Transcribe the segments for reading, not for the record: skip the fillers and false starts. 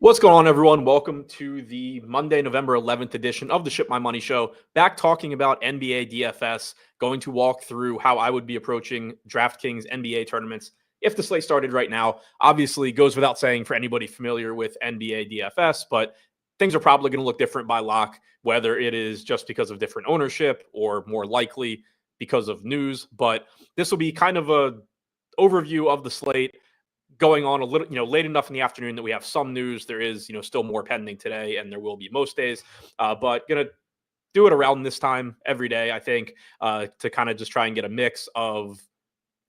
What's going on, everyone? Welcome to the Monday, November 11th edition of the Ship My Money Show. Back talking about NBA DFS, going to walk through how I would be approaching DraftKings NBA tournaments if the slate started right now. Obviously, goes without saying for anybody familiar with NBA DFS, but things are probably going to look different by lock, whether it is just because of different ownership or more likely because of news. But this will be kind of a overview of the slate going on a little, late enough in the afternoon that we have some news. There is, still more pending today, and there will be most days. But gonna do it around this time every day, I think, to kind of just try and get a mix of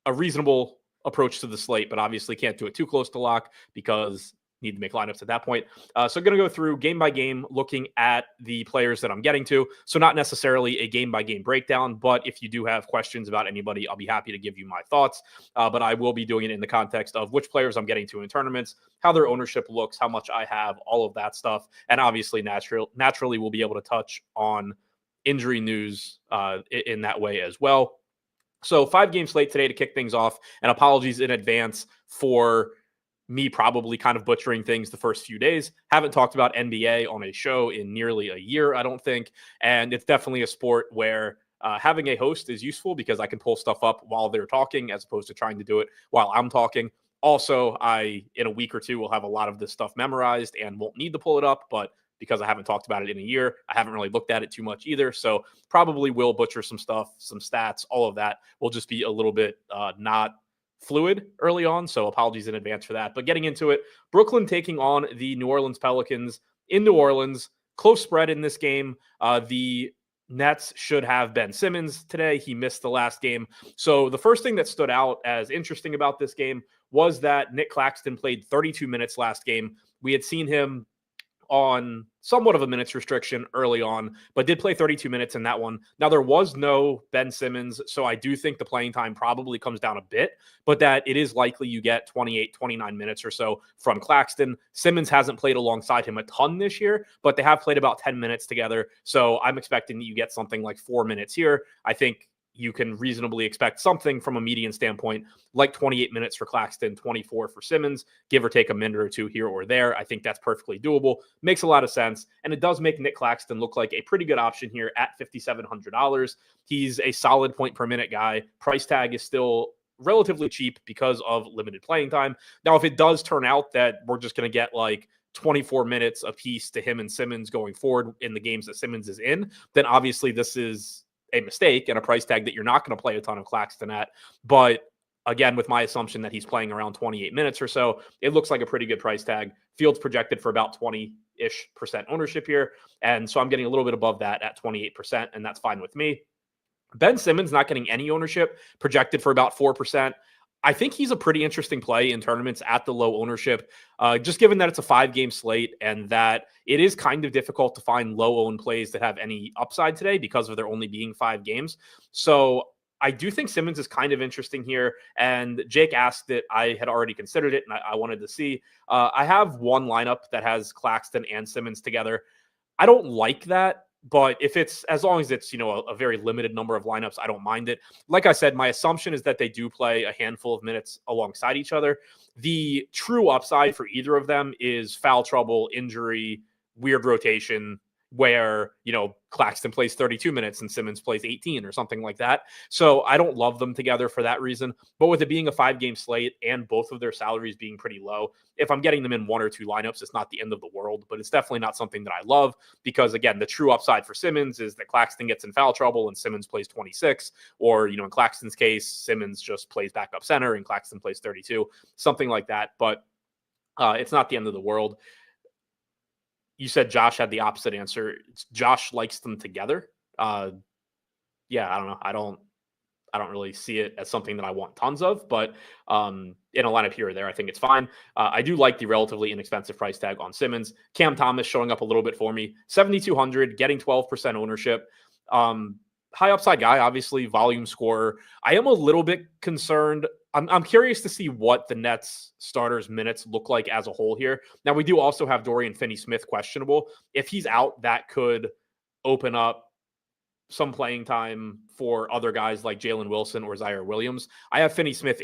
a reasonable approach to the slate, but obviously can't do it too close to lock because need to make lineups at that point. So going to go through game by game, looking at the players that I'm getting to. So not necessarily a game by game breakdown, but if you do have questions about anybody, I'll be happy to give you my thoughts. But I will be doing it in the context of which players I'm getting to in tournaments, how their ownership looks, how much I have, all of that stuff. And obviously naturally we'll be able to touch on injury news in that way as well. So 5-game slate today to kick things off, and apologies in advance for me probably kind of butchering things the first few days. Haven't talked about NBA on a show in nearly a year, I don't think. And it's definitely a sport where having a host is useful because I can pull stuff up while they're talking as opposed to trying to do it while I'm talking. Also, in a week or two, will have a lot of this stuff memorized and won't need to pull it up, but because I haven't talked about it in a year, I haven't really looked at it too much either. So probably will butcher some stuff, some stats, all of that will just be a little bit not fluid early on. So apologies in advance for that. But getting into it, Brooklyn taking on the New Orleans Pelicans in New Orleans. Close spread in this game. The Nets should have Ben Simmons today. He missed the last game. So the first thing that stood out as interesting about this game was that Nick Claxton played 32 minutes last game. We had seen him on somewhat of a minutes restriction early on, but did play 32 minutes in that one. Now, there was no Ben Simmons, so I do think the playing time probably comes down a bit, but that it is likely you get 28, 29 minutes or so from Claxton. Simmons hasn't played alongside him a ton this year, but they have played about 10 minutes together, so I'm expecting that you get something like 4 minutes here. I think you can reasonably expect something from a median standpoint, like 28 minutes for Claxton, 24 for Simmons, give or take a minute or two here or there. I think that's perfectly doable. Makes a lot of sense. And it does make Nick Claxton look like a pretty good option here at $5,700. He's a solid point per minute guy. Price tag is still relatively cheap because of limited playing time. Now, if it does turn out that we're just going to get like 24 minutes apiece to him and Simmons going forward in the games that Simmons is in, then obviously this is a mistake and a price tag that you're not going to play a ton of Claxton at. But again, with my assumption that he's playing around 28 minutes or so, it looks like a pretty good price tag. Field's projected for about 20-ish% ownership here. And so I'm getting a little bit above that at 28%, and that's fine with me. Ben Simmons not getting any ownership, projected for about 4%. I think he's a pretty interesting play in tournaments at the low ownership, just given that it's a 5-game slate and that it is kind of difficult to find low-owned plays that have any upside today because of there only being 5 games. So I do think Simmons is kind of interesting here. And Jake asked that I had already considered it, and I wanted to see. I have one lineup that has Claxton and Simmons together. I don't like that. But if it's, as long as it's, a very limited number of lineups, I don't mind it. Like I said, my assumption is that they do play a handful of minutes alongside each other. The true upside for either of them is foul trouble, injury, weird rotation, where, Claxton plays 32 minutes and Simmons plays 18 or something like that. So I don't love them together for that reason. But with it being a 5-game slate and both of their salaries being pretty low, if I'm getting them in 1 or 2 lineups, it's not the end of the world, but it's definitely not something that I love because, again, the true upside for Simmons is that Claxton gets in foul trouble and Simmons plays 26, or, in Claxton's case, Simmons just plays backup center and Claxton plays 32, something like that. But it's not the end of the world. You said Josh had the opposite answer. Josh likes them together. Yeah, I don't know. I don't really see it as something that I want tons of, but in a lineup here or there, I think it's fine. I do like the relatively inexpensive price tag on Simmons. Cam Thomas showing up a little bit for me. 7,200, getting 12% ownership. High upside guy, obviously, volume scorer. I am a little bit concerned. I'm curious to see what the Nets starters minutes look like as a whole here. Now, we do also have Dorian Finney-Smith questionable. If he's out, that could open up some playing time for other guys like Jalen Wilson or Zaire Williams. I have Finney Smith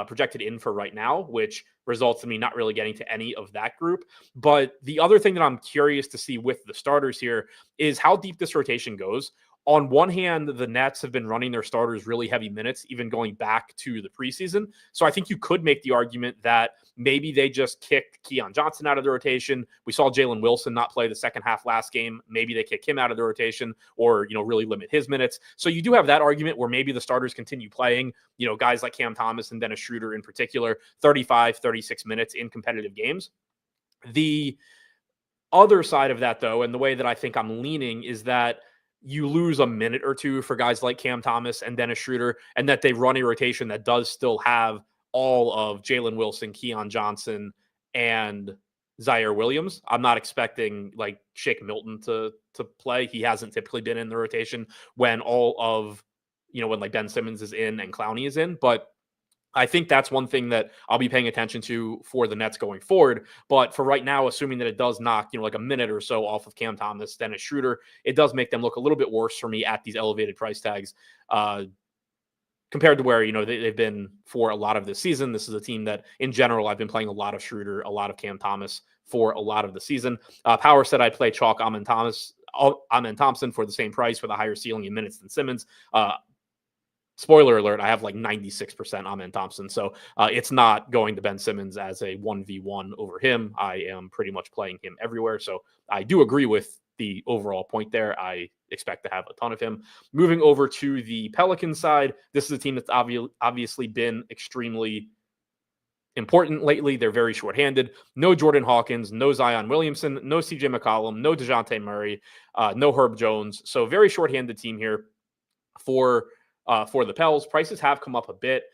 projected in for right now, which results in me not really getting to any of that group. But the other thing that I'm curious to see with the starters here is how deep this rotation goes. On one hand, the Nets have been running their starters really heavy minutes, even going back to the preseason. So I think you could make the argument that maybe they just kicked Keon Johnson out of the rotation. We saw Jalen Wilson not play the second half last game. Maybe they kick him out of the rotation or, really limit his minutes. So you do have that argument where maybe the starters continue playing, guys like Cam Thomas and Dennis Schroeder in particular, 35, 36 minutes in competitive games. The other side of that, though, and the way that I think I'm leaning is that you lose a minute or two for guys like Cam Thomas and Dennis Schroeder, and that they run a rotation that does still have all of Jalen Wilson, Keon Johnson, and Zaire Williams. I'm not expecting like Shake Milton to play. He hasn't typically been in the rotation when all of, when like Ben Simmons is in and Clowney is in, but I think that's one thing that I'll be paying attention to for the Nets going forward. But for right now, assuming that it does knock, like a minute or so off of Cam Thomas, Dennis Schroeder, it does make them look a little bit worse for me at these elevated price tags compared to where, they've been for a lot of this season. This is a team that in general, I've been playing a lot of Schroeder, a lot of Cam Thomas for a lot of the season. Power said I'd play chalk Amen Thompson for the same price with a higher ceiling in minutes than Simmons. Spoiler alert, I have like 96% Amen Thompson. So it's not going to Ben Simmons as a 1v1 over him. I am pretty much playing him everywhere. So I do agree with the overall point there. I expect to have a ton of him. Moving over to the Pelicans side, this is a team that's obviously been extremely important lately. They're very shorthanded. No Jordan Hawkins, no Zion Williamson, no CJ McCollum, no DeJounte Murray, no Herb Jones. So very shorthanded team here for the Pels. Prices have come up a bit.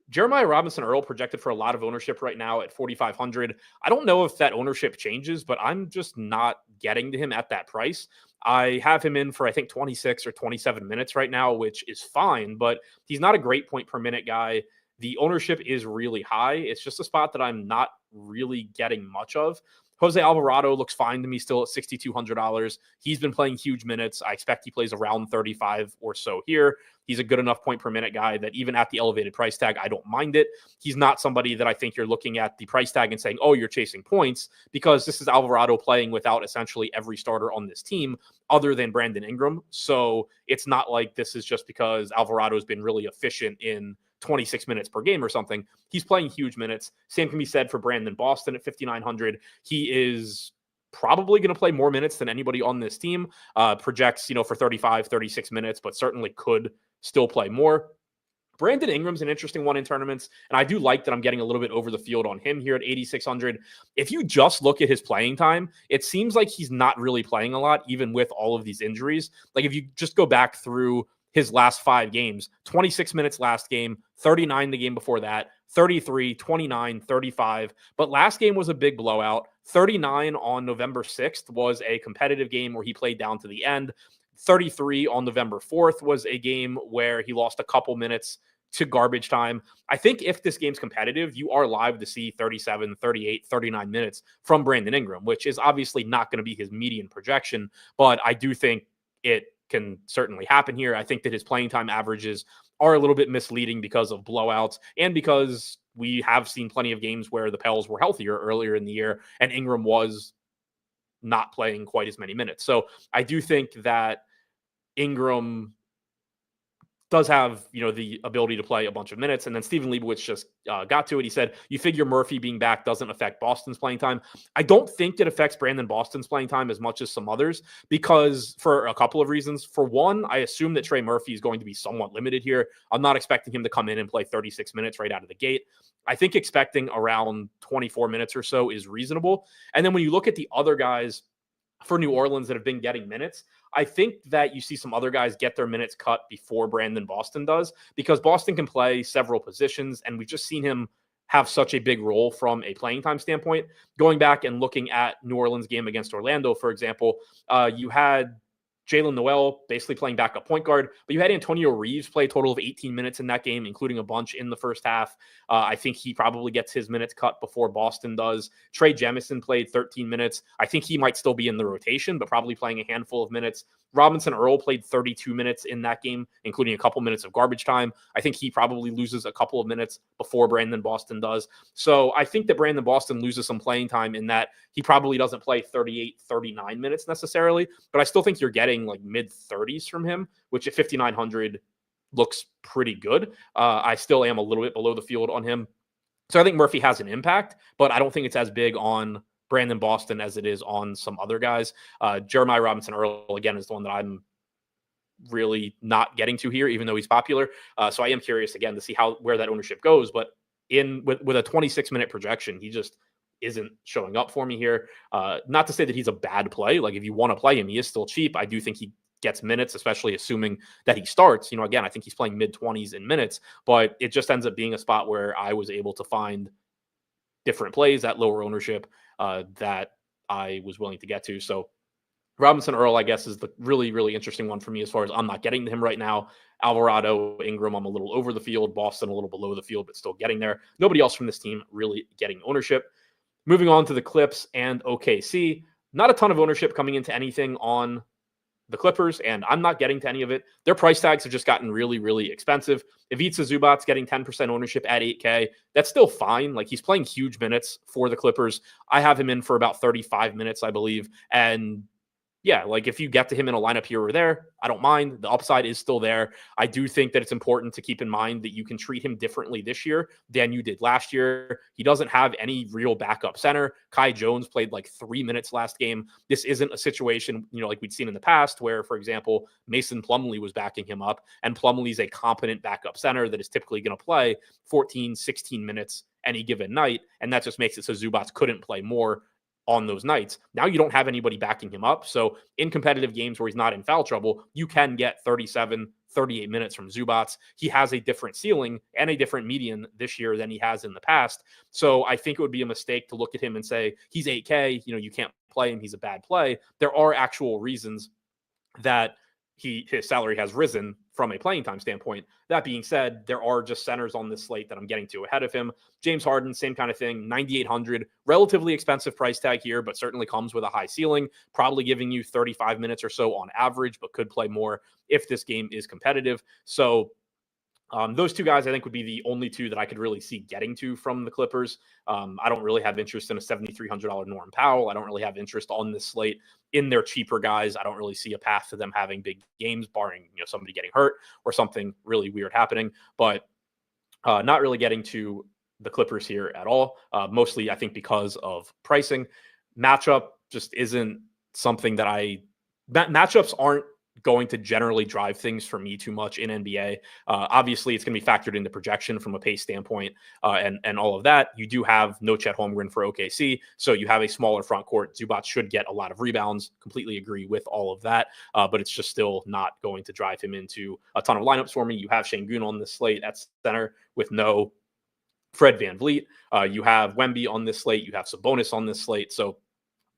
Jeremiah Robinson-Earl projected for a lot of ownership right now at 4,500. I don't know if that ownership changes, but I'm just not getting to him at that price. I have him in for, I think, 26 or 27 minutes right now, which is fine, but he's not a great point per minute guy. The ownership is really high. It's just a spot that I'm not really getting much of. Jose Alvarado looks fine to me still at $6,200. He's been playing huge minutes. I expect he plays around 35 or so here. He's a good enough point per minute guy that even at the elevated price tag, I don't mind it. He's not somebody that I think you're looking at the price tag and saying, oh, you're chasing points, because this is Alvarado playing without essentially every starter on this team other than Brandon Ingram. So it's not like this is just because Alvarado has been really efficient in 26 minutes per game or something. He's playing huge minutes. Same can be said for Brandon Boston at 5,900. He is probably going to play more minutes than anybody on this team. Projects, for 35, 36 minutes, but certainly could still play more. Brandon Ingram's an interesting one in tournaments, and I do like that I'm getting a little bit over the field on him here at 8,600. If you just look at his playing time, it seems like he's not really playing a lot, even with all of these injuries. Like if you just go back through his last 5 games, 26 minutes last game, 39 the game before that, 33, 29, 35. But last game was a big blowout. 39 on November 6th was a competitive game where he played down to the end. 33 on November 4th was a game where he lost a couple minutes to garbage time. I think if this game's competitive, you are live to see 37, 38, 39 minutes from Brandon Ingram, which is obviously not going to be his median projection, but I do think it can certainly happen here. I think that his playing time averages are a little bit misleading because of blowouts and because we have seen plenty of games where the Pels were healthier earlier in the year and Ingram was not playing quite as many minutes. So I do think that Ingram does have, the ability to play a bunch of minutes. And then Stephen Leibowitz just got to it. He said, you figure Murphy being back doesn't affect Boston's playing time. I don't think it affects Brandon Boston's playing time as much as some others, because for a couple of reasons. For one, I assume that Trey Murphy is going to be somewhat limited here. I'm not expecting him to come in and play 36 minutes right out of the gate. I think expecting around 24 minutes or so is reasonable. And then when you look at the other guys for New Orleans that have been getting minutes, I think that you see some other guys get their minutes cut before Brandon Boston does, because Boston can play several positions, and we've just seen him have such a big role from a playing time standpoint. Going back and looking at New Orleans' game against Orlando, for example, you had Jalen Noel basically playing backup point guard, but you had Antonio Reeves play a total of 18 minutes in that game, including a bunch in the first half. I think he probably gets his minutes cut before Boston does. Trey Jemison played 13 minutes. I think he might still be in the rotation, but probably playing a handful of minutes. Robinson Earl played 32 minutes in that game, including a couple minutes of garbage time. I think he probably loses a couple of minutes before Brandon Boston does. So I think that Brandon Boston loses some playing time in that he probably doesn't play 38, 39 minutes necessarily, but I still think you're getting like mid 30s from him, which at 5,900 looks pretty good. I still am a little bit below the field on him. So I think Murphy has an impact, but I don't think it's as big on Brandon Boston as it is on some other guys. Jeremiah Robinson Earl, again, is the one that I'm really not getting to here, even though he's popular. So I am curious, again, to see where that ownership goes. But with a 26-minute projection, he just isn't showing up for me here. Not to say that he's a bad play. Like, if you want to play him, he is still cheap. I do think he gets minutes, especially assuming that he starts. Again, I think he's playing mid-20s in minutes, but it just ends up being a spot where I was able to find different plays at lower ownership that I was willing to get to. So Robinson Earl, I guess, is the really, really interesting one for me as far as I'm not getting to him right now. Alvarado, Ingram, I'm a little over the field. Boston, a little below the field, but still getting there. Nobody else from this team really getting ownership. Moving on to the Clips and OKC. Not a ton of ownership coming into anything on the Clippers, and I'm not getting to any of it. Their price tags have just gotten really, really expensive. Ivica Zubac's getting 10% ownership at 8K. That's still fine. Like, he's playing huge minutes for the Clippers. I have him in for about 35 minutes, I believe. And yeah, like, if you get to him in a lineup here or there, I don't mind. The upside is still there. I do think that it's important to keep in mind that you can treat him differently this year than you did last year. He doesn't have any real backup center. Kai Jones played like 3 minutes last game. This isn't a situation, like we'd seen in the past where, for example, Mason Plumlee was backing him up, and Plumlee's a competent backup center that is typically going to play 14, 16 minutes any given night, and that just makes it so Zubac couldn't play more on those nights. Now you don't have anybody backing him up. So in competitive games where he's not in foul trouble, you can get 37, 38 minutes from Zubac. He has a different ceiling and a different median this year than he has in the past. So I think it would be a mistake to look at him and say, he's 8K, you can't play him, he's a bad play. There are actual reasons that his salary has risen from a playing time standpoint. That being said, there are just centers on this slate that I'm getting to ahead of him. James Harden, same kind of thing, 9,800, relatively expensive price tag here, but certainly comes with a high ceiling, probably giving you 35 minutes or so on average, but could play more if this game is competitive. So those two guys, I think, would be the only two that I could really see getting to from the Clippers. I don't really have interest in a $7,300 Norm Powell. I don't really have interest on this slate in their cheaper guys. I don't really see a path to them having big games, barring somebody getting hurt or something really weird happening. But not really getting to the Clippers here at all. Mostly, I think, because of pricing. Matchup just isn't something that matchups aren't going to generally drive things for me too much in NBA. Obviously, it's going to be factored into projection from a pace standpoint and all of that. You do have no Chet Holmgren for OKC, so you have a smaller front court. Zubac should get a lot of rebounds. Completely agree with all of that, but it's just still not going to drive him into a ton of lineups for me. You have Şengün on this slate at center with no Fred VanVleet. You have Wemby on this slate. You have Sabonis on this slate. So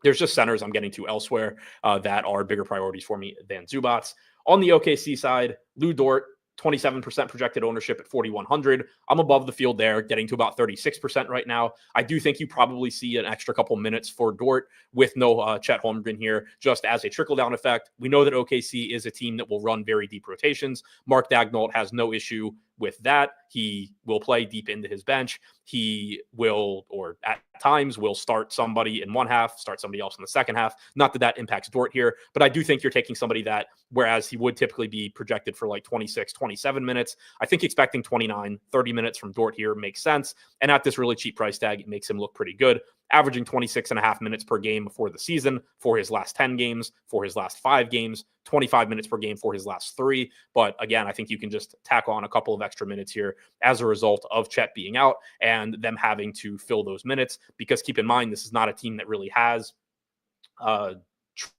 there's just centers I'm getting to elsewhere that are bigger priorities for me than Zubac. On the OKC side, Lou Dort, 27% projected ownership at 4,100. I'm above the field there, getting to about 36% right now. I do think you probably see an extra couple minutes for Dort with no Chet Holmgren here, just as a trickle-down effect. We know that OKC is a team that will run very deep rotations. Mark Daigneault has no issue with that. He will play deep into his bench. He will, or at times, will start somebody in one half, start somebody else in the second half. Not that that impacts Dort here, but I do think you're taking somebody that, whereas he would typically be projected for like 26, 27 minutes, I think expecting 29, 30 minutes from Dort here makes sense. And at this really cheap price tag, it makes him look pretty good. Averaging 26.5 minutes per game before the season for his last 10 games, for his last 5 games, 25 minutes per game for his last 3. But again, I think you can just tack on a couple of extra minutes here as a result of Chet being out and them having to fill those minutes. Because keep in mind, this is not a team that really has a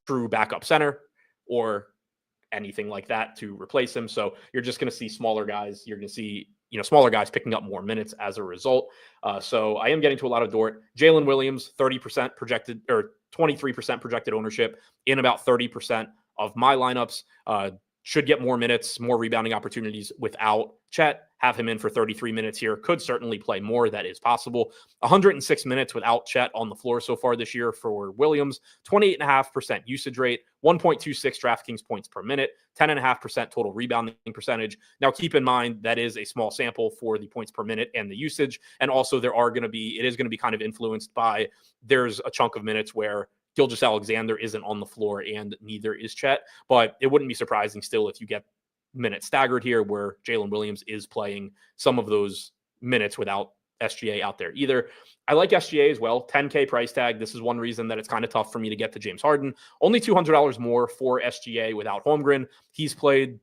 true backup center or anything like that to replace him. So you're just going to see smaller guys. You're going to see smaller guys picking up more minutes as a result. So I am getting to a lot of Dort. Jalen Williams, 30% projected, or 23% projected ownership in about 30% of my lineups. should get more minutes, more rebounding opportunities without Chet. Have him in for 33 minutes here. Could certainly play more. That is possible. 106 minutes without Chet on the floor so far this year for Williams. 28.5% usage rate, 1.26 DraftKings points per minute, 10.5% total rebounding percentage. Now, keep in mind that is a small sample for the points per minute and the usage. And also it is going to be kind of influenced by, there's a chunk of minutes where Gilgeous-Alexander isn't on the floor and neither is Chet. But it wouldn't be surprising still if you get minutes staggered here where Jalen Williams is playing some of those minutes without SGA out there either. I like SGA as well. 10K price tag. This is one reason that it's kind of tough for me to get to James Harden. Only $200 more for SGA without Holmgren. He's played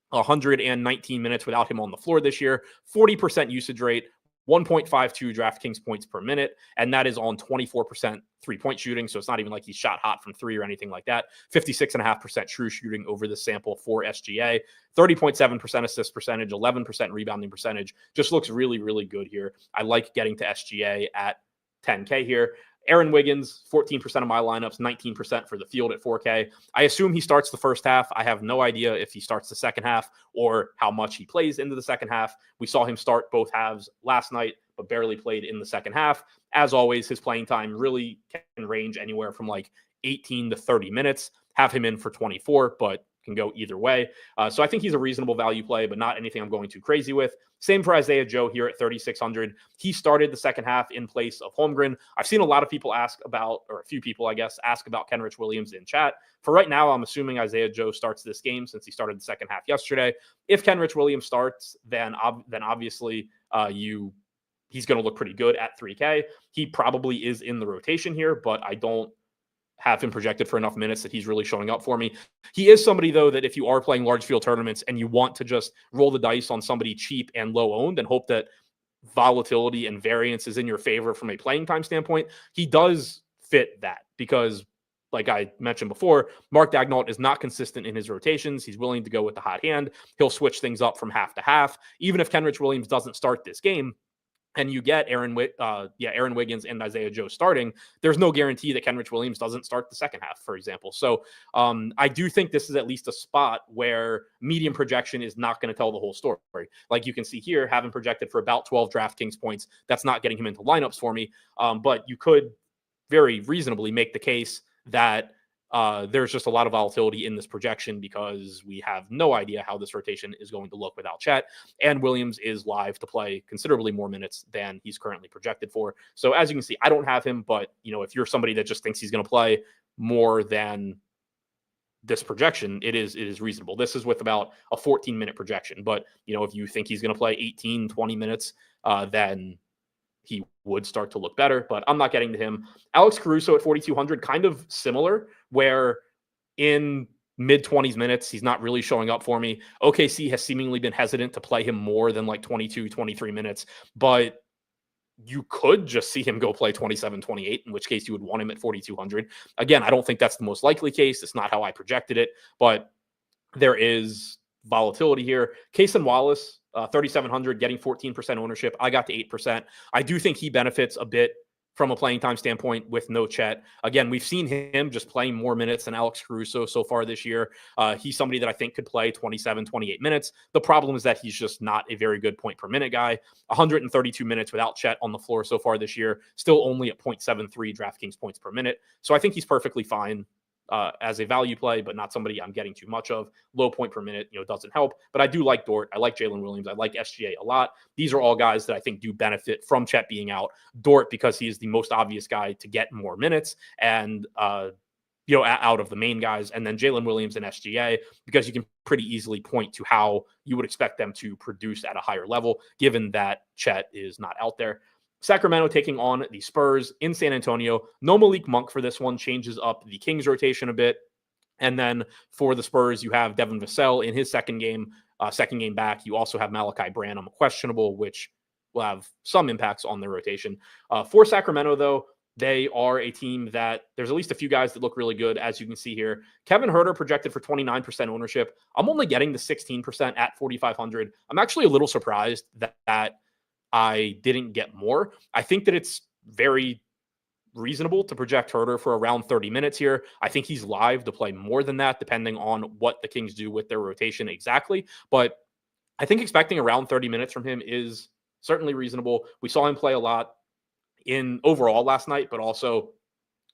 119 minutes without him on the floor this year. 40% usage rate, 1.52 DraftKings points per minute, and that is on 24% three-point shooting, so it's not even like he's shot hot from three or anything like that. 56.5% true shooting over the sample for SGA. 30.7% assist percentage, 11% rebounding percentage. Just looks really, really good here. I like getting to SGA at 10K here. Aaron Wiggins, 14% of my lineups, 19% for the field at 4K. I assume he starts the first half. I have no idea if he starts the second half or how much he plays into the second half. We saw him start both halves last night, but barely played in the second half. As always, his playing time really can range anywhere from like 18 to 30 minutes. Have him in for 24, but can go either way. So I think he's a reasonable value play, but not anything I'm going too crazy with. Same for Isaiah Joe here at 3,600. He started the second half in place of Holmgren. I've seen a lot of people ask about, or a few people, I guess, ask about Kenrich Williams in chat. For right now, I'm assuming Isaiah Joe starts this game since he started the second half yesterday. If Kenrich Williams starts, then obviously he's going to look pretty good at 3K. He probably is in the rotation here, but I don't have him projected for enough minutes that he's really showing up for me. He is somebody, though, that if you are playing large field tournaments and you want to just roll the dice on somebody cheap and low owned and hope that volatility and variance is in your favor from a playing time standpoint, he does fit that because, like I mentioned before, Mark Daigneault is not consistent in his rotations. He's willing to go with the hot hand. He'll switch things up from half to half. Even if Kenrich Williams doesn't start this game, and you get Aaron Wiggins and Isaiah Joe starting, there's no guarantee that Kenrich Williams doesn't start the second half, for example. So I do think this is at least a spot where medium projection is not going to tell the whole story. Like you can see here, having projected for about 12 DraftKings points, that's not getting him into lineups for me. But you could very reasonably make the case that there's just a lot of volatility in this projection because we have no idea how this rotation is going to look without Chet. And Williams is live to play considerably more minutes than he's currently projected for. So as you can see, I don't have him, but if you're somebody that just thinks he's going to play more than this projection, it is reasonable. This is with about a 14-minute projection. But, if you think he's going to play 18, 20 minutes, then he would start to look better, but I'm not getting to him. Alex Caruso at 4,200, kind of similar, where in mid-20s minutes, he's not really showing up for me. OKC has seemingly been hesitant to play him more than like 22, 23 minutes, but you could just see him go play 27, 28, in which case you would want him at 4,200. Again, I don't think that's the most likely case. It's not how I projected it, but there is volatility here. Kaysen Wallace, 3,700, getting 14% ownership. I got to 8%. I do think he benefits a bit from a playing time standpoint with no Chet. Again, we've seen him just playing more minutes than Alex Caruso so far this year. He's somebody that I think could play 27, 28 minutes. The problem is that he's just not a very good point per minute guy. 132 minutes without Chet on the floor so far this year, still only at 0.73 DraftKings points per minute. So I think he's perfectly fine as a value play, but not somebody I'm getting too much of. Low point per minute, doesn't help. But I do like Dort. I like Jalen Williams. I like SGA a lot. These are all guys that I think do benefit from Chet being out. Dort, because he is the most obvious guy to get more minutes and, out of the main guys. And then Jalen Williams and SGA, because you can pretty easily point to how you would expect them to produce at a higher level, given that Chet is not out there. Sacramento taking on the Spurs in San Antonio. No Malik Monk for this one, changes up the Kings rotation a bit. And then for the Spurs, you have Devin Vassell in his second game back. You also have Malachi Branham questionable, which will have some impacts on their rotation. For Sacramento, though, they are a team that there's at least a few guys that look really good, as you can see here. Kevin Huerter projected for 29% ownership. I'm only getting the 16% at 4,500. I'm actually a little surprised that I didn't get more. I think that it's very reasonable to project Herter for around 30 minutes here. I think he's live to play more than that, depending on what the Kings do with their rotation exactly. But I think expecting around 30 minutes from him is certainly reasonable. We saw him play a lot in overall last night, but also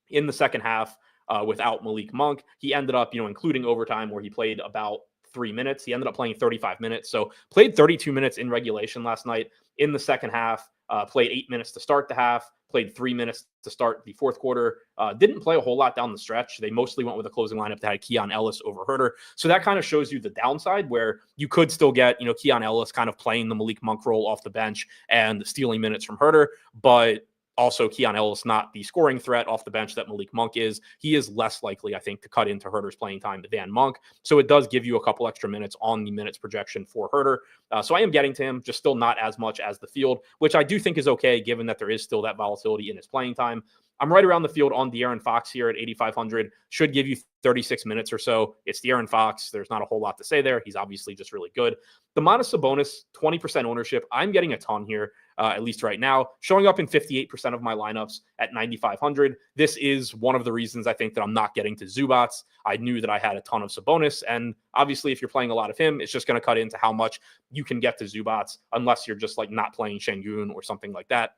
in the second half without Malik Monk. He ended up, including overtime where he played about 3 minutes. He ended up playing 35 minutes. So played 32 minutes in regulation last night. In the second half, played 8 minutes to start the half, played 3 minutes to start the fourth quarter. Didn't play a whole lot down the stretch. They mostly went with a closing lineup that had Keon Ellis over Herter. So that kind of shows you the downside where you could still get, Keon Ellis kind of playing the Malik Monk role off the bench and stealing minutes from Herter. But also, Keon Ellis, not the scoring threat off the bench that Malik Monk is. He is less likely, I think, to cut into Herter's playing time than Monk. So it does give you a couple extra minutes on the minutes projection for Herter. So I am getting to him, just still not as much as the field, which I do think is okay, given that there is still that volatility in his playing time. I'm right around the field on De'Aaron Fox here at 8,500. Should give you 36 minutes or so. It's De'Aaron Fox. There's not a whole lot to say there. He's obviously just really good. The Sabonis, 20% ownership. I'm getting a ton here, at least right now. Showing up in 58% of my lineups at 9,500. This is one of the reasons I think that I'm not getting to Zubats. I knew that I had a ton of Sabonis, and obviously if you're playing a lot of him, it's just going to cut into how much you can get to Zubats, unless you're just like not playing Şengün or something like that.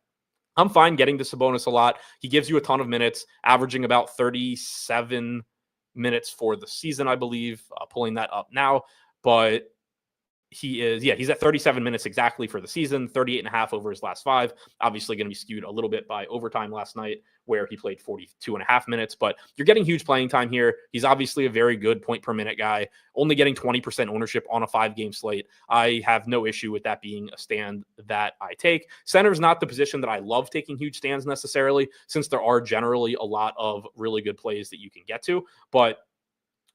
I'm fine getting to Sabonis a lot. He gives you a ton of minutes, averaging about 37 minutes for the season, I believe, pulling that up now. But he's at 37 minutes exactly for the season, 38 and a half over his last 5. Obviously going to be skewed a little bit by overtime last night where he played 42 and a half minutes, but you're getting huge playing time here. He's obviously a very good point per minute guy, only getting 20% ownership on a 5-game slate. I have no issue with that being a stand that I take. Center is not the position that I love taking huge stands necessarily, since there are generally a lot of really good plays that you can get to, but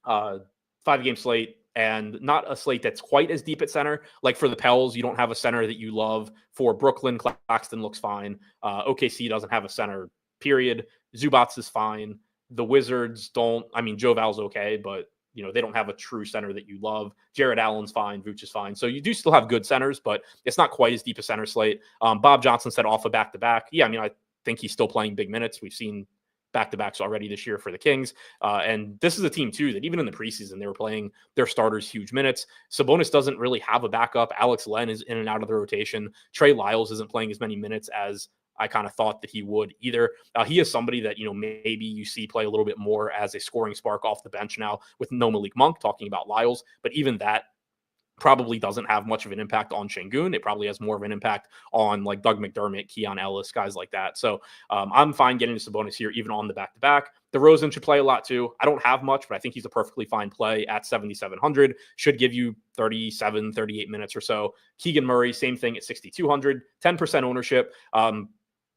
5-game slate, and not a slate that's quite as deep at center. Like for the Pels, you don't have a center that you love. For Brooklyn, Claxton looks fine. OKC doesn't have a center, period. Zubats is fine. The Wizards don't. I mean, Joe Val's okay, but they don't have a true center that you love. Jared Allen's fine. Vooch is fine. So you do still have good centers, but it's not quite as deep a center slate. Bob Johnson said off a back-to-back. Yeah, I mean, I think he's still playing big minutes. We've seen back-to-backs already this year for the Kings. And this is a team, too, that even in the preseason, they were playing their starters huge minutes. Sabonis doesn't really have a backup. Alex Len is in and out of the rotation. Trey Lyles isn't playing as many minutes as I kind of thought that he would either. He is somebody that, maybe you see play a little bit more as a scoring spark off the bench now with no Malik Monk, talking about Lyles. But even that probably doesn't have much of an impact on Şengün. It probably has more of an impact on like Doug McDermott, Keon Ellis, guys like that. So I'm fine getting to Sabonis here, even on the back-to-back. DeRozan should play a lot too. I don't have much, but I think he's a perfectly fine play at 7,700. Should give you 37, 38 minutes or so. Keegan Murray, same thing at 6,200, 10% ownership.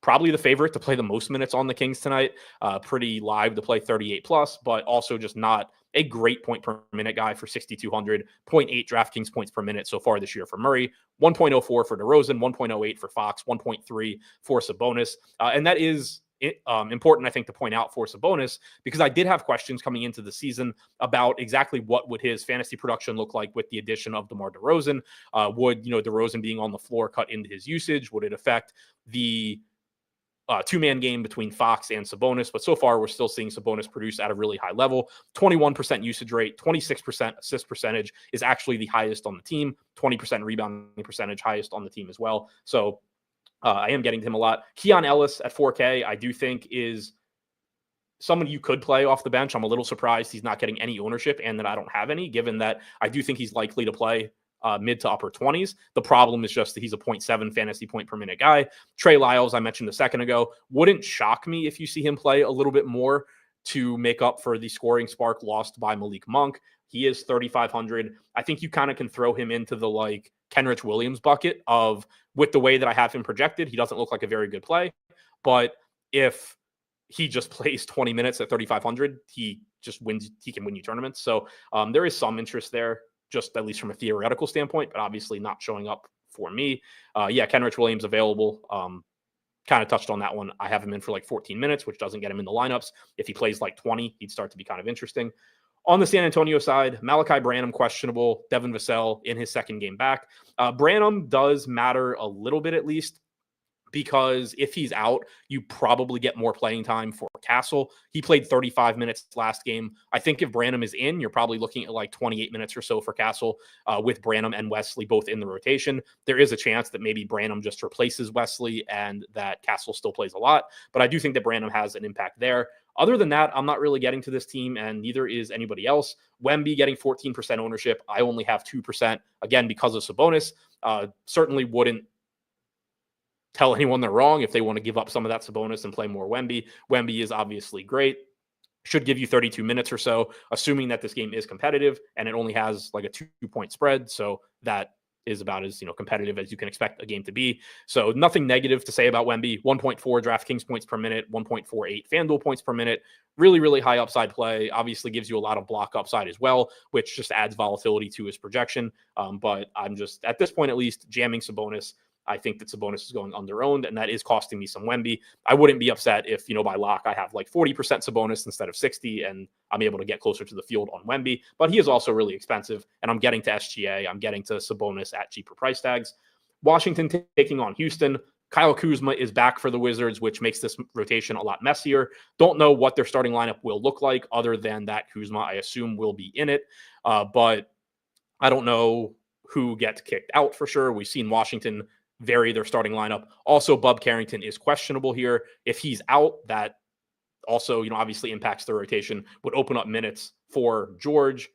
Probably the favorite to play the most minutes on the Kings tonight. Pretty live to play 38 plus, but also just not a great point per minute guy for 6,200, 0.8 DraftKings points per minute so far this year for Murray, 1.04 for DeRozan, 1.08 for Fox, 1.3 for Sabonis. And that is important, I think, to point out for Sabonis, because I did have questions coming into the season about exactly what would his fantasy production look like with the addition of DeMar DeRozan. Would, DeRozan being on the floor cut into his usage? Would it affect the two-man game between Fox and Sabonis? But so far, we're still seeing Sabonis produce at a really high level. 21% usage rate, 26% assist percentage is actually the highest on the team. 20% rebounding percentage, highest on the team as well. So I am getting to him a lot. Keon Ellis at 4K, I do think is someone you could play off the bench. I'm a little surprised he's not getting any ownership and that I don't have any, given that I do think he's likely to play mid to upper 20s. The problem is just that he's a 0.7 fantasy point per minute guy. Trey Lyles, I mentioned a second ago, wouldn't shock me if you see him play a little bit more to make up for the scoring spark lost by Malik Monk. He is 3,500. I think you kind of can throw him into the like Kenrich Williams bucket of, with the way that I have him projected, he doesn't look like a very good play. But if he just plays 20 minutes at 3,500, he just wins. He can win you tournaments. So there is some interest there, just at least from a theoretical standpoint, but obviously not showing up for me. Kenrich Williams available. Kind of touched on that one. I have him in for like 14 minutes, which doesn't get him in the lineups. If he plays like 20, he'd start to be kind of interesting. On the San Antonio side, Malachi Branham questionable, Devin Vassell in his second game back. Branham does matter a little bit at least, because if he's out, you probably get more playing time for Castle. He played 35 minutes last game. I think if Branham is in, you're probably looking at like 28 minutes or so for Castle, with Branham and Wesley both in the rotation. There is a chance that maybe Branham just replaces Wesley and that Castle still plays a lot, but I do think that Branham has an impact there. Other than that, I'm not really getting to this team, and neither is anybody else. Wemby getting 14% ownership. I only have 2%, again, because of Sabonis. Certainly wouldn't tell anyone they're wrong if they want to give up some of that Sabonis and play more Wemby. Wemby is obviously great. Should give you 32 minutes or so, assuming that this game is competitive, and it only has like a 2-point spread. So that is about as competitive as you can expect a game to be. So nothing negative to say about Wemby. 1.4 DraftKings points per minute, 1.48 FanDuel points per minute. Really, really high upside play. Obviously gives you a lot of block upside as well, which just adds volatility to his projection. But I'm just, at this point at least, jamming Sabonis. I think that Sabonis is going under-owned, and that is costing me some Wemby. I wouldn't be upset if, by lock, I have like 40% Sabonis instead of 60, and I'm able to get closer to the field on Wemby. But he is also really expensive, and I'm getting to SGA. I'm getting to Sabonis at cheaper price tags. Washington taking on Houston. Kyle Kuzma is back for the Wizards, which makes this rotation a lot messier. Don't know what their starting lineup will look like other than that Kuzma, I assume, will be in it. But I don't know who gets kicked out for sure. We've seen Washington vary their starting lineup. Also, Bub Carrington is questionable here. If he's out, that also, obviously impacts the rotation, would open up minutes for George,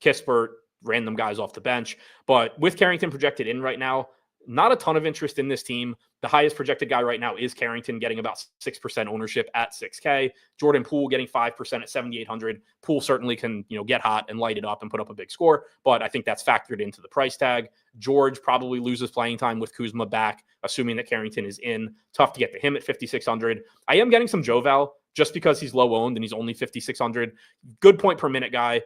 Kispert, random guys off the bench. But with Carrington projected in right now, not a ton of interest in this team. The highest projected guy right now is Carrington, getting about 6% ownership at 6K. Jordan Poole getting 5% at 7,800. Poole certainly can, get hot and light it up and put up a big score, but I think that's factored into the price tag. George probably loses playing time with Kuzma back, assuming that Carrington is in. Tough to get to him at 5,600. I am getting some Joval just because he's low owned and he's only 5,600. Good point per minute guy.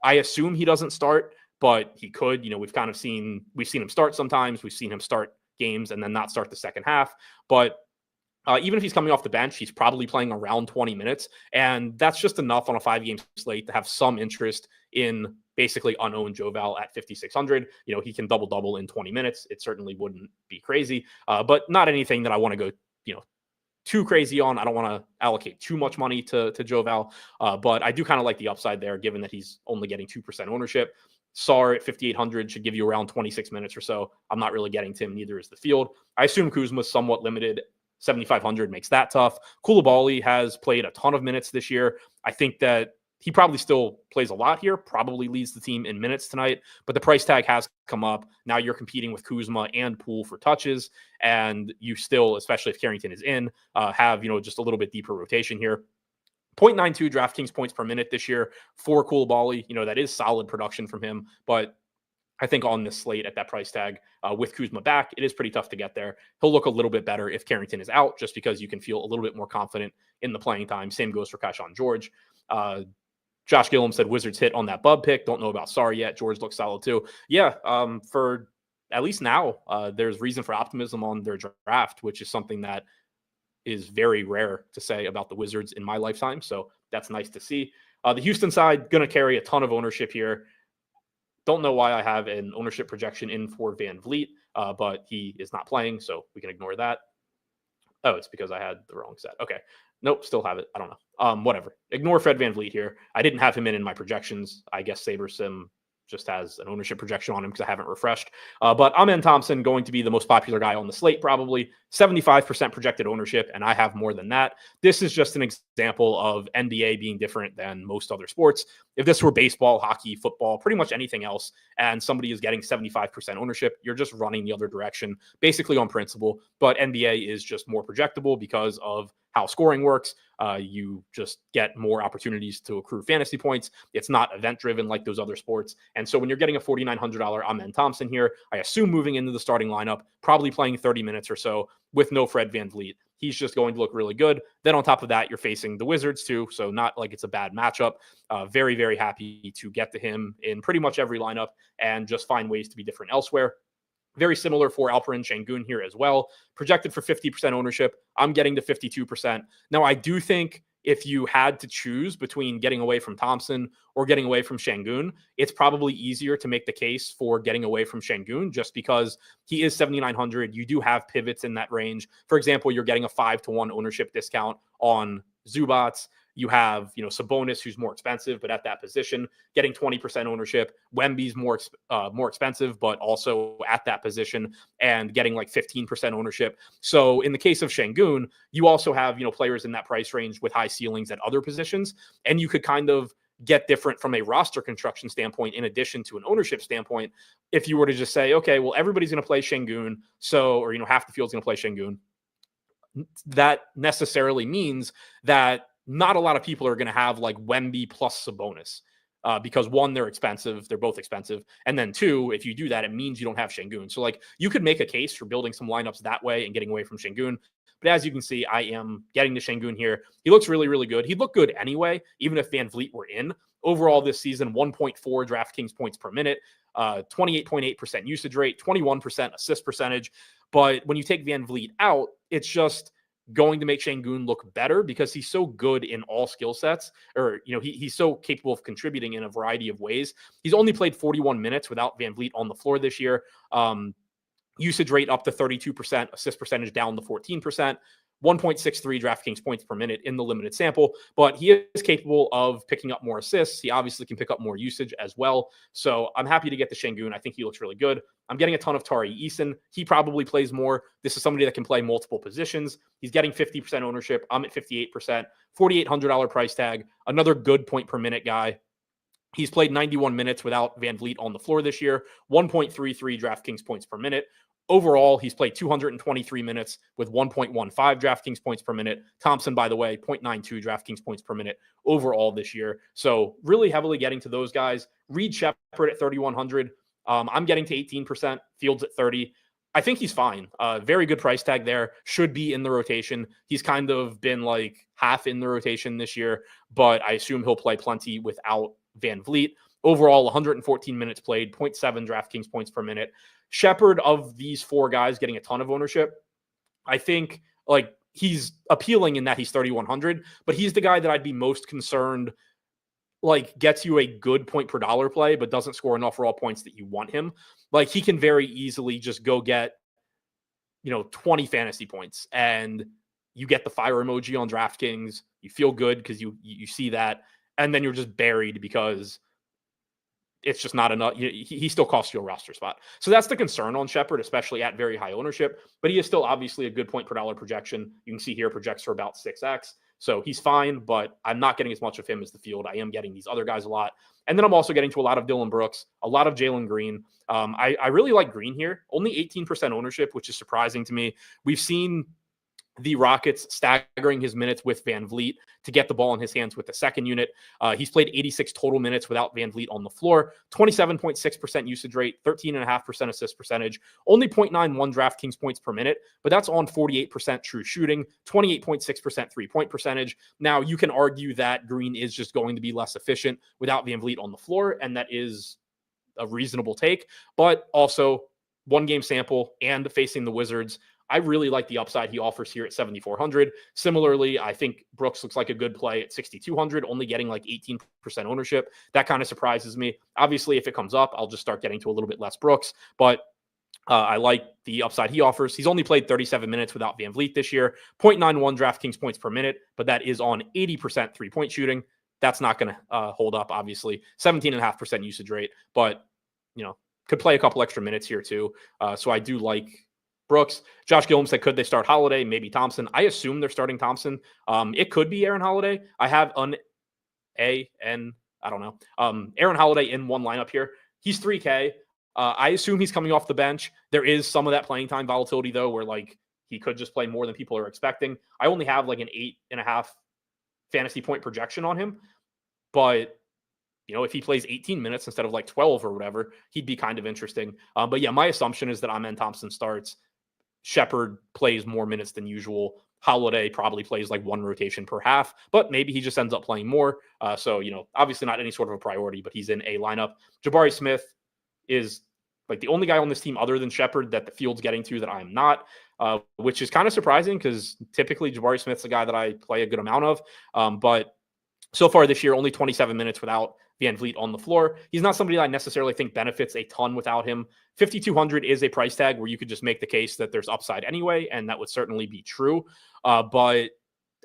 I assume he doesn't start, but he could. We've seen him start sometimes. We've seen him start games and then not start the second half. But even if he's coming off the bench, he's probably playing around 20 minutes. And that's just enough on a 5-game slate to have some interest in basically unowned Joval at 5,600. He can double-double in 20 minutes. It certainly wouldn't be crazy, but not anything that I want to go, too crazy on. I don't want to allocate too much money to Joval, but I do kind of like the upside there, given that he's only getting 2% ownership. Sar at 5,800 should give you around 26 minutes or so. I'm not really getting to him, neither is the field. I assume Kuzma's somewhat limited. 7,500 makes that tough. Koulibaly has played a ton of minutes this year. I think that he probably still plays a lot here, probably leads the team in minutes tonight, but the price tag has come up. Now you're competing with Kuzma and Poole for touches, and you still, especially if Carrington is in, have, just a little bit deeper rotation here. 0.92 DraftKings points per minute this year for Koulibaly. That is solid production from him, but I think on this slate at that price tag with Kuzma back, it is pretty tough to get there. He'll look a little bit better if Carrington is out, just because you can feel a little bit more confident in the playing time. Same goes for Keshawn George. Josh Gillum said Wizards hit on that Bub pick. Don't know about Sar yet. George looks solid too. Yeah, for at least now, there's reason for optimism on their draft, which is something that is very rare to say about the Wizards in my lifetime. So that's nice to see. The Houston side, going to carry a ton of ownership here. Don't know why I have an ownership projection in for Van Vliet, but he is not playing, so we can ignore that. Oh, it's because I had the wrong set. Okay. Nope, still have it. I don't know. Whatever. Ignore Fred Van Vliet here. I didn't have him in my projections. I guess SaberSim just has an ownership projection on him because I haven't refreshed. But Amen Thompson going to be the most popular guy on the slate, probably 75% projected ownership, and I have more than that. This is just an example of NBA being different than most other sports. If this were baseball, hockey, football, pretty much anything else, and somebody is getting 75% ownership, you're just running the other direction, basically on principle. But NBA is just more projectable because of how scoring works. You just get more opportunities to accrue fantasy points. It's not event driven like those other sports. And so when you're getting a $4,900 Amen Thompson here, I assume moving into the starting lineup, probably playing 30 minutes or so with no Fred Van Vliet, he's just going to look really good. Then on top of that, you're facing the Wizards too. So not like it's a bad matchup. Very, very happy to get to him in pretty much every lineup and just find ways to be different elsewhere. Very similar for Alperen Şengün here as well. Projected for 50% ownership. I'm getting to 52%. Now, I do think if you had to choose between getting away from Thompson or getting away from Şengün, it's probably easier to make the case for getting away from Şengün just because he is 7,900. You do have pivots in that range. For example, you're getting a 5-to-1 ownership discount on Zubats. You have, Sabonis, who's more expensive, but at that position, getting 20% ownership. Wemby's more expensive, but also at that position and getting like 15% ownership. So in the case of Şengün, you also have, players in that price range with high ceilings at other positions. And you could kind of get different from a roster construction standpoint, in addition to an ownership standpoint, if you were to just say, okay, well, everybody's going to play Şengün. Or, half the field's going to play Şengün. That necessarily means that not a lot of people are going to have like Wemby plus Sabonis because one, they're expensive. They're both expensive. And then two, if you do that, it means you don't have Şengün. So like you could make a case for building some lineups that way and getting away from Şengün. But as you can see, I am getting to Şengün here. He looks really, really good. He'd look good anyway, even if Van Vliet were in. Overall this season, 1.4 DraftKings points per minute, 28.8% usage rate, 21% assist percentage. But when you take Van Vliet out, it's just going to make Şengün look better because he's so good in all skill sets, or, he's so capable of contributing in a variety of ways. He's only played 41 minutes without Van Vliet on the floor this year. Usage rate up to 32%, assist percentage down to 14%, 1.63 DraftKings points per minute in the limited sample, but he is capable of picking up more assists. He obviously can pick up more usage as well. So I'm happy to get the Şengün. I think he looks really good. I'm getting a ton of Tari Eason. He probably plays more. This is somebody that can play multiple positions. He's getting 50% ownership. I'm at 58%, $4,800 price tag. Another good point per minute guy. He's played 91 minutes without Van Vliet on the floor this year, 1.33 DraftKings points per minute. Overall, he's played 223 minutes with 1.15 DraftKings points per minute. Thompson, by the way, 0.92 DraftKings points per minute overall this year. So really heavily getting to those guys. Reed Sheppard at 3,100. I'm getting to 18%. Fields at 30. I think he's fine. Very good price tag there. Should be in the rotation. He's kind of been like half in the rotation this year, but I assume he'll play plenty without Van Vliet. Overall, 114 minutes played, 0.7 DraftKings points per minute. Sheppard, of these four guys getting a ton of ownership, I think like he's appealing in that he's 3,100, but he's the guy that I'd be most concerned like gets you a good point per dollar play, but doesn't score enough raw points that you want him. Like he can very easily just go get, 20 fantasy points and you get the fire emoji on DraftKings. You feel good because you see that. And then you're just buried because it's just not enough. He still costs you a roster spot. So that's the concern on Sheppard, especially at very high ownership. But he is still obviously a good point per dollar projection. You can see here projects for about 6x. So he's fine, but I'm not getting as much of him as the field. I am getting these other guys a lot. And then I'm also getting to a lot of Dylan Brooks, a lot of Jalen Green. I really like Green here. Only 18% ownership, which is surprising to me. We've seen the Rockets staggering his minutes with Van Vliet to get the ball in his hands with the second unit. He's played 86 total minutes without Van Vliet on the floor, 27.6% usage rate, 13.5% assist percentage, only 0.91 DraftKings points per minute, but that's on 48% true shooting, 28.6% three-point percentage. Now, you can argue that Green is just going to be less efficient without Van Vliet on the floor, and that is a reasonable take, but also one game sample and facing the Wizards, I really like the upside he offers here at 7,400. Similarly, I think Brooks looks like a good play at 6,200, only getting like 18% ownership. That kind of surprises me. Obviously, if it comes up, I'll just start getting to a little bit less Brooks, but I like the upside he offers. He's only played 37 minutes without Van Vliet this year, 0.91 DraftKings points per minute, but that is on 80% three-point shooting. That's not going to hold up, obviously. 17.5% usage rate, but, could play a couple extra minutes here too. So I do like Brooks. Josh Gillum said, could they start Holiday? Maybe Thompson. I assume they're starting Thompson. It could be Aaron Holiday. I have Aaron Holiday in one lineup here. He's 3K. I assume he's coming off the bench. There is some of that playing time volatility though, where like he could just play more than people are expecting. I only have like an 8.5 fantasy point projection on him, but if he plays 18 minutes instead of like 12 or whatever, he'd be kind of interesting. But yeah, my assumption is that Amen Thompson starts. Sheppard plays more minutes than usual. Holiday probably plays like one rotation per half, but maybe he just ends up playing more. So, obviously not any sort of a priority, but he's in a lineup. Jabari Smith is like the only guy on this team other than Shepard that the field's getting to that I'm not, which is kind of surprising because typically Jabari Smith's a guy that I play a good amount of. But so far this year, only 27 minutes without Van Vliet on the floor. He's not somebody I necessarily think benefits a ton without him. 5,200 is a price tag where you could just make the case that there's upside anyway, and that would certainly be true. But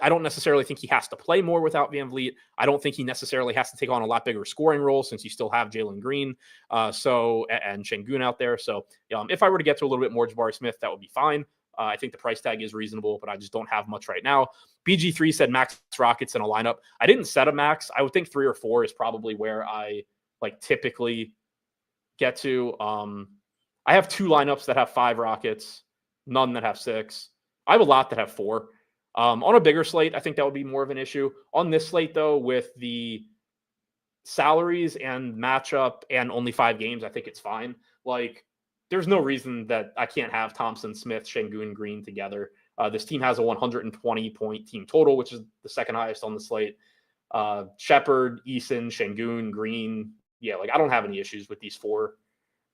I don't necessarily think he has to play more without Van Vliet. I don't think he necessarily has to take on a lot bigger scoring role since you still have Jalen Green and Şengün out there. So if I were to get to a little bit more Jabari Smith, that would be fine. I think the price tag is reasonable, but I just don't have much right now. BG3 said max Rockets in a lineup. I didn't set a max. I would think 3 or 4 is probably where I typically get to. I have 2 lineups that have 5 Rockets, none that have 6. I have a lot that have 4. On a bigger slate, I think that would be more of an issue. On this slate, though, with the salaries and matchup and only 5 games, I think it's fine. There's no reason that I can't have Thompson, Smith, Şengün, Green together. This team has a 120-point team total, which is the second highest on the slate. Shepard, Eason, Şengün, Green. Yeah, I don't have any issues with these 4.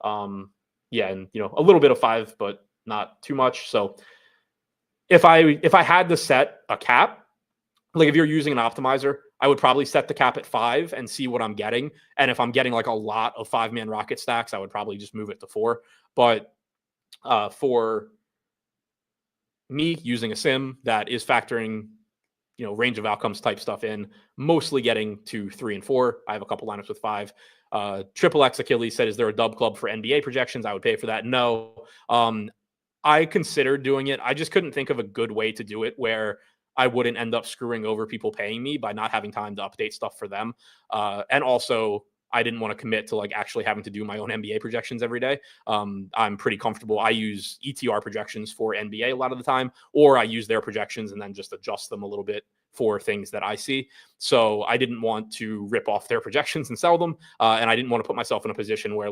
And a little bit of 5, but not too much. So if I had to set a cap, if you're using an optimizer, I would probably set the cap at 5 and see what I'm getting. And if I'm getting a lot of 5-man rocket stacks, I would probably just move it to 4. But for me using a sim that is factoring, range of outcomes type stuff in, mostly getting to 3 and 4. I have a couple lineups with 5. Triple X Achilles said, is there a dub club for NBA projections? I would pay for that. No. I considered doing it. I just couldn't think of a good way to do it where I wouldn't end up screwing over people paying me by not having time to update stuff for them. And also, I didn't want to commit to actually having to do my own NBA projections every day. I'm pretty comfortable. I use ETR projections for NBA a lot of the time, or I use their projections and then just adjust them a little bit for things that I see. So I didn't want to rip off their projections and sell them. And I didn't want to put myself in a position where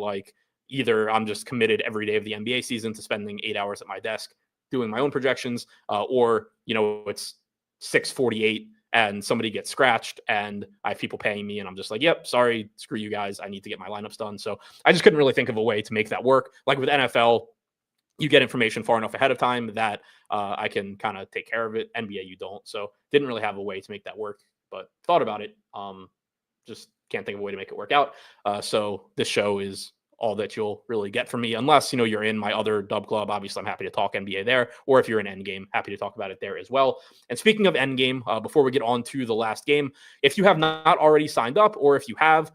either I'm just committed every day of the NBA season to spending 8 hours at my desk doing my own projections, or, it's 6:48 and somebody gets scratched and I have people paying me and I'm just yep, sorry, screw you guys. I need to get my lineups done. So I just couldn't really think of a way to make that work. With NFL, you get information far enough ahead of time that I can kind of take care of it. NBA, you don't. So didn't really have a way to make that work, but thought about it. Just can't think of a way to make it work out. So this show is all that you'll really get from me, unless, you're in my other dub club. Obviously, I'm happy to talk NBA there, or if you're in Endgame, happy to talk about it there as well. And speaking of Endgame, before we get on to the last game, if you have not already signed up, or if you have,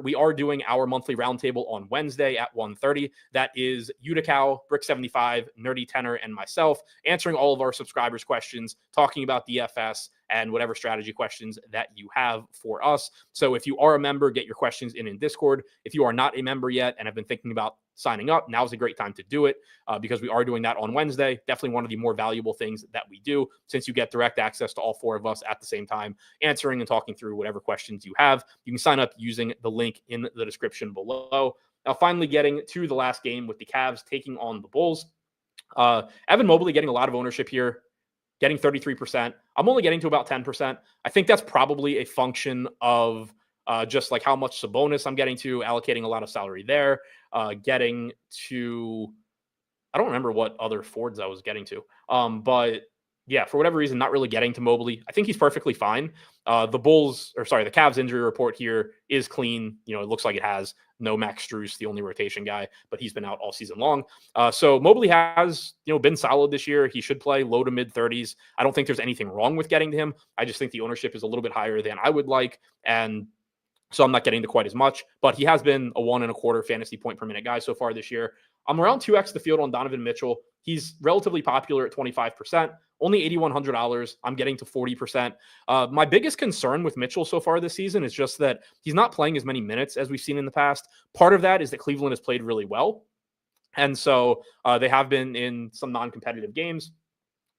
we are doing our monthly roundtable on Wednesday at 1:30. That is Utica, Brick75, Nerdy Tenor, and myself answering all of our subscribers' questions, talking about DFS and whatever strategy questions that you have for us. So if you are a member, get your questions in Discord. If you are not a member yet and have been thinking about signing up, now's a great time to do it because we are doing that on Wednesday. Definitely one of the more valuable things that we do, since you get direct access to all 4 of us at the same time, answering and talking through whatever questions you have. You can sign up using the link in the description below. Now, finally getting to the last game with the Cavs taking on the Bulls. Evan Mobley getting a lot of ownership here, getting 33%. I'm only getting to about 10%. I think that's probably a function of just how much Sabonis I'm getting to, allocating a lot of salary there, getting to, I don't remember what other Fords I was getting to. But yeah, for whatever reason, not really getting to Mobley. I think he's perfectly fine. The Cavs injury report here is clean. It looks like it has no Max Strus, the only rotation guy, but he's been out all season long. So Mobley has, been solid this year. He should play low to mid 30s. I don't think there's anything wrong with getting to him. I just think the ownership is a little bit higher than I would like. And so I'm not getting to quite as much, but he has been a 1.25 fantasy point per minute guy so far this year. I'm around 2x the field on Donovan Mitchell. He's relatively popular at 25%, only $8,100. I'm getting to 40%. My biggest concern with Mitchell so far this season is just that he's not playing as many minutes as we've seen in the past. Part of that is that Cleveland has played really well. And so they have been in some non-competitive games.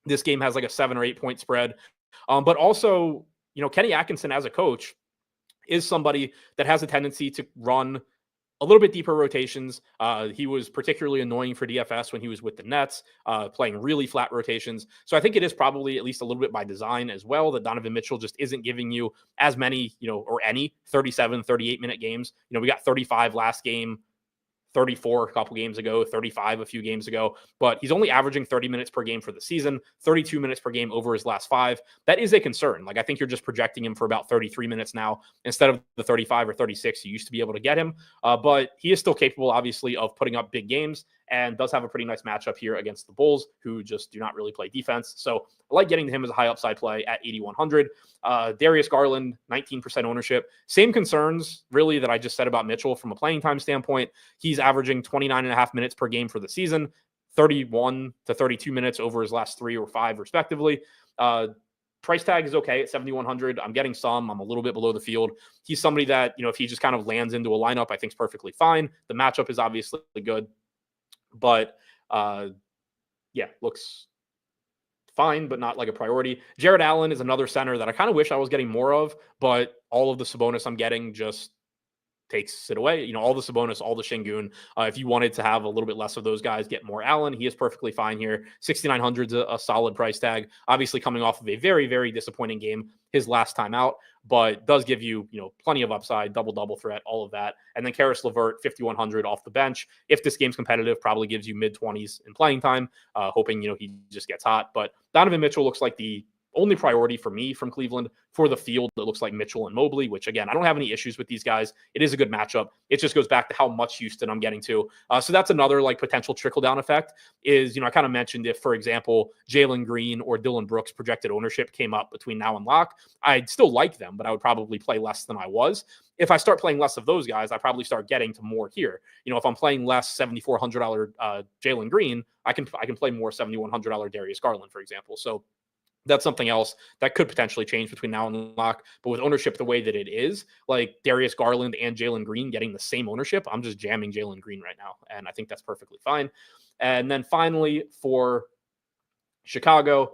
This game has a 7 or 8 point spread. But also, Kenny Atkinson as a coach is somebody that has a tendency to run a little bit deeper rotations. He was particularly annoying for DFS when he was with the Nets, playing really flat rotations. So I think it is probably at least a little bit by design as well that Donovan Mitchell just isn't giving you as many, or any 37, 38-minute games. We got 35 last game, 34 a couple games ago, 35 a few games ago, but he's only averaging 30 minutes per game for the season, 32 minutes per game over his last 5. That is a concern. Like, I think you're just projecting him for about 33 minutes now instead of the 35 or 36 you used to be able to get him. But he is still capable, obviously, of putting up big games and does have a pretty nice matchup here against the Bulls, who just do not really play defense. So I like getting to him as a high upside play at 8,100. Darius Garland, 19% ownership. Same concerns, really, that I just said about Mitchell from a playing time standpoint. He's averaging 29.5 minutes per game for the season, 31 to 32 minutes over his last 3 or 5, respectively. Price tag is okay at 7,100. I'm getting some. I'm a little bit below the field. He's somebody that, if he just kind of lands into a lineup, I think is perfectly fine. The matchup is obviously good, but looks fine, but not like a priority. Jared Allen is another center that I kind of wish I was getting more of, but all of the Sabonis I'm getting just takes it away. All the Sabonis, all the Şengün. If you wanted to have a little bit less of those guys, get more Allen. He is perfectly fine here. 6,900 is a solid price tag. Obviously coming off of a very, very disappointing game his last time out, but does give you, plenty of upside, double threat, all of that. And then Karis LeVert, 5,100 off the bench. If this game's competitive, probably gives you mid-20s in playing time, hoping, he just gets hot. But Donovan Mitchell looks like the only priority for me from Cleveland. For the field, it looks like Mitchell and Mobley, which, again, I don't have any issues with these guys. It is a good matchup. It just goes back to how much Houston I'm getting to. So that's another potential trickle-down effect is, I kind of mentioned if, for example, Jalen Green or Dillon Brooks projected ownership came up between now and lock, I'd still like them, but I would probably play less than I was. If I start playing less of those guys, I probably start getting to more here. If I'm playing less $7,400 Jalen Green, I can play more $7,100 Darius Garland, for example. So that's something else that could potentially change between now and lock. But with ownership the way that it is, like Darius Garland and Jalen Green getting the same ownership, I'm just jamming Jalen Green right now. And I think that's perfectly fine. And then finally for Chicago,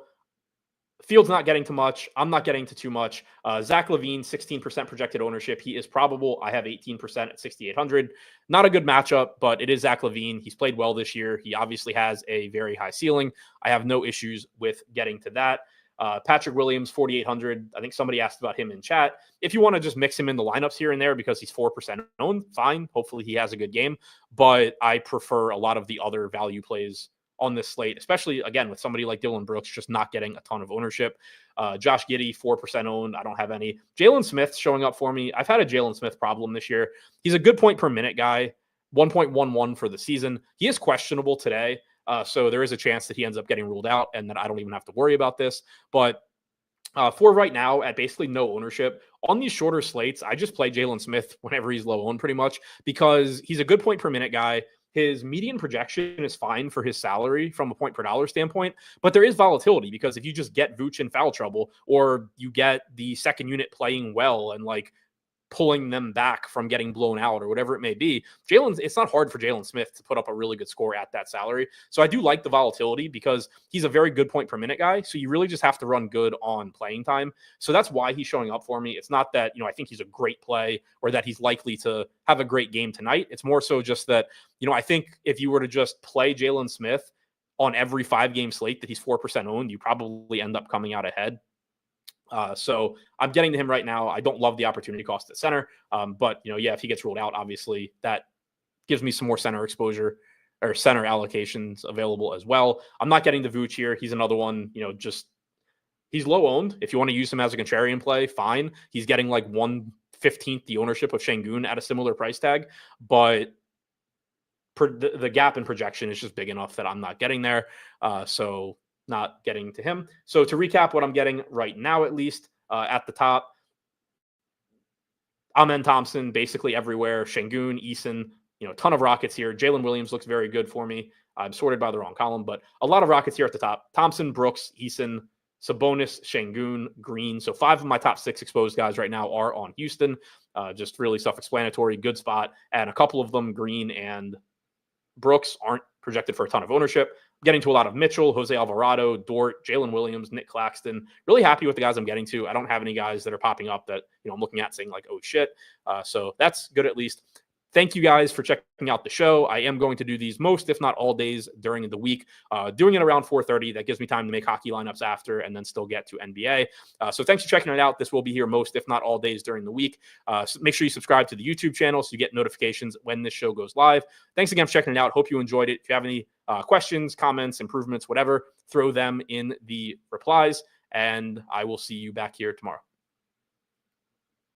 Field's not getting to much. I'm not getting to too much. Zach LaVine, 16% projected ownership. He is probable. I have 18% at 6,800. Not a good matchup, but it is Zach LaVine. He's played well this year. He obviously has a very high ceiling. I have no issues with getting to that. Patrick Williams, 4,800. I think somebody asked about him in chat. If you want to just mix him in the lineups here and there because he's 4% owned, fine. Hopefully he has a good game. But I prefer a lot of the other value plays on this slate, especially, again, with somebody like Dillon Brooks just not getting a ton of ownership. Josh Giddey, 4% owned. I don't have any. Jalen Smith showing up for me. I've had a Jalen Smith problem this year. He's a good point per minute guy, 1.11 for the season. He is questionable today. So there is a chance that he ends up getting ruled out and that I don't even have to worry about this. But for right now, at basically no ownership, on these shorter slates, I just play Jalen Smith whenever he's low owned pretty much because he's a good point per minute guy. His median projection is fine for his salary from a point per dollar standpoint, but there is volatility because if you just get Vooch in foul trouble or you get the second unit playing well and pulling them back from getting blown out or whatever it may be, it's not hard for Jalen Smith to put up a really good score at that salary. So I do like the volatility because he's a very good point per minute guy. So you really just have to run good on playing time. So that's why he's showing up for me. It's not that, I think he's a great play or that he's likely to have a great game tonight. It's more so just that, I think if you were to just play Jalen Smith on every 5-game slate that he's 4% owned, you probably end up coming out ahead. So I'm getting to him right now. I don't love the opportunity cost at center. But if he gets ruled out, obviously that gives me some more center exposure or center allocations available as well. I'm not getting the Vooch here. He's another one, he's low owned. If you want to use him as a contrarian play, fine. He's getting 1/15 the ownership of Şengün at a similar price tag, but the gap in projection is just big enough that I'm not getting there. So not getting to him. So to recap what I'm getting right now, at least at the top, Amen Thompson, basically everywhere. Şengün, Eason, ton of Rockets here. Jalen Williams looks very good for me. I'm sorted by the wrong column, but a lot of Rockets here at the top. Thompson, Brooks, Eason, Sabonis, Şengün, Green. So 5 of my top 6 exposed guys right now are on Houston. Just really self-explanatory, good spot. And a couple of them, Green and Brooks, aren't projected for a ton of ownership. Getting to a lot of Mitchell, Jose Alvarado, Dort, Jalen Williams, Nick Claxton. Really happy with the guys I'm getting to. I don't have any guys that are popping up that I'm looking at saying oh shit. So that's good at least. Thank you guys for checking out the show. I am going to do these most, if not all days during the week, doing it around 4:30. That gives me time to make hockey lineups after and then still get to NBA. So thanks for checking it out. This will be here most, if not all days during the week. So make sure you subscribe to the YouTube channel so you get notifications when this show goes live. Thanks again for checking it out. Hope you enjoyed it. If you have any questions, comments, improvements, whatever, throw them in the replies, and I will see you back here tomorrow.